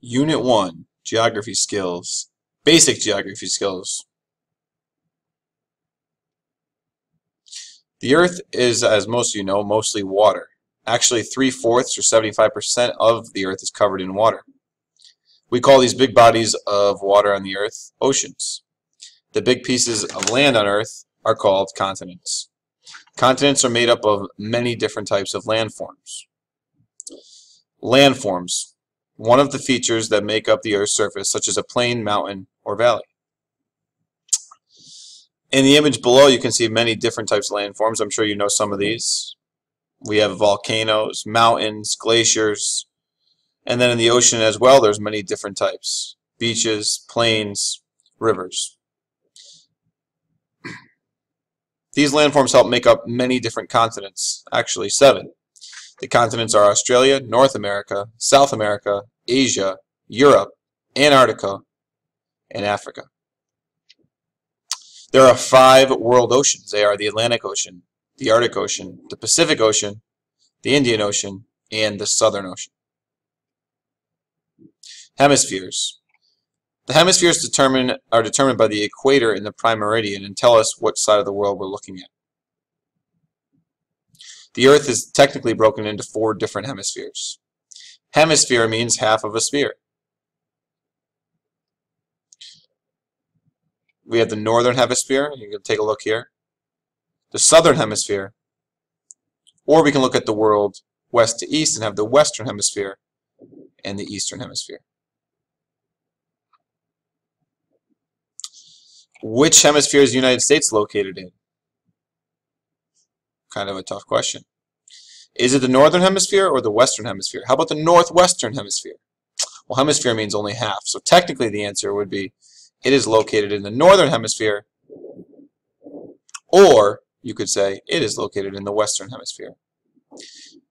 Unit 1, Geography Skills. Basic Geography Skills. The Earth is, as most of you know, mostly water. Actually, 3/4 or 75% of the Earth is covered in water. We call these big bodies of water on the Earth oceans. The big pieces of land on Earth are called continents. Continents are made up of many different types of landforms. Landforms, one of the features that make up the Earth's surface, such as a plain, mountain, or valley. In the image below, you can see many different types of landforms. I'm sure you know some of these. We have volcanoes, mountains, glaciers, and then in the ocean as well, there's many different types. Beaches, plains, rivers. These landforms help make up many different continents, actually 7. The continents are Australia, North America, South America, Asia, Europe, Antarctica, and Africa. There are 5 world oceans. They are the Atlantic Ocean, the Arctic Ocean, the Pacific Ocean, the Indian Ocean, and the Southern Ocean. Hemispheres. The hemispheres are determined by the equator and the prime meridian and tell us what side of the world we're looking at. The Earth is technically broken into 4 different hemispheres. Hemisphere means half of a sphere. We have the northern hemisphere. You can take a look here. The southern hemisphere. Or we can look at the world west to east and have the western hemisphere and the eastern hemisphere. Which hemisphere is the United States located in? Kind of a tough question. Is it the northern hemisphere or the western hemisphere? How about the northwestern hemisphere? Well, hemisphere means only half, so technically the answer would be it is located in the northern hemisphere, or you could say it is located in the western hemisphere.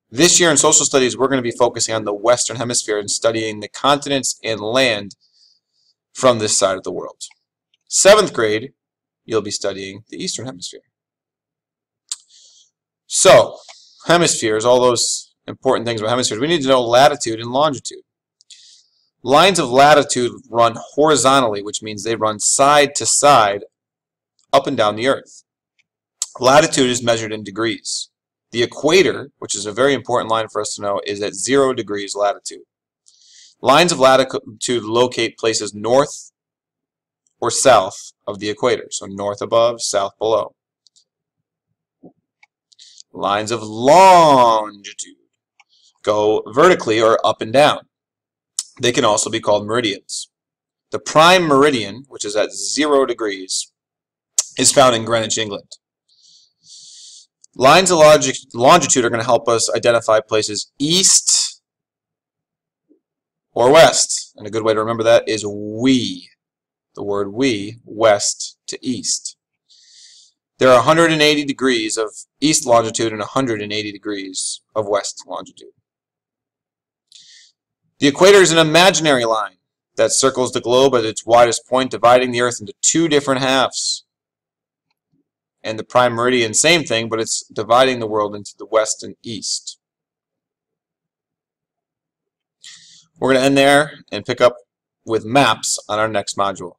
This year in social studies, we're going to be focusing on the western hemisphere and studying the continents and land from this side of the world. 7th grade, you'll be studying the eastern hemisphere. So, hemispheres, all those important things about hemispheres. We need to know latitude and longitude. Lines of latitude run horizontally, which means they run side to side up and down the Earth. Latitude is measured in degrees. The equator, which is a very important line for us to know, is at 0 degrees latitude. Lines of latitude locate places north or south of the equator, so north above, south below. Lines of longitude go vertically or up and down. They can also be called meridians. The prime meridian, which is at 0 degrees, is found in Greenwich, England. Lines of longitude are going to help us identify places east or west. And a good way to remember that is we. The word we, west to east. There are 180 degrees of east longitude and 180 degrees of west longitude. The equator is an imaginary line that circles the globe at its widest point, dividing the Earth into 2 different halves. And the prime meridian, same thing, but it's dividing the world into the west and east. We're going to end there and pick up with maps on our next module.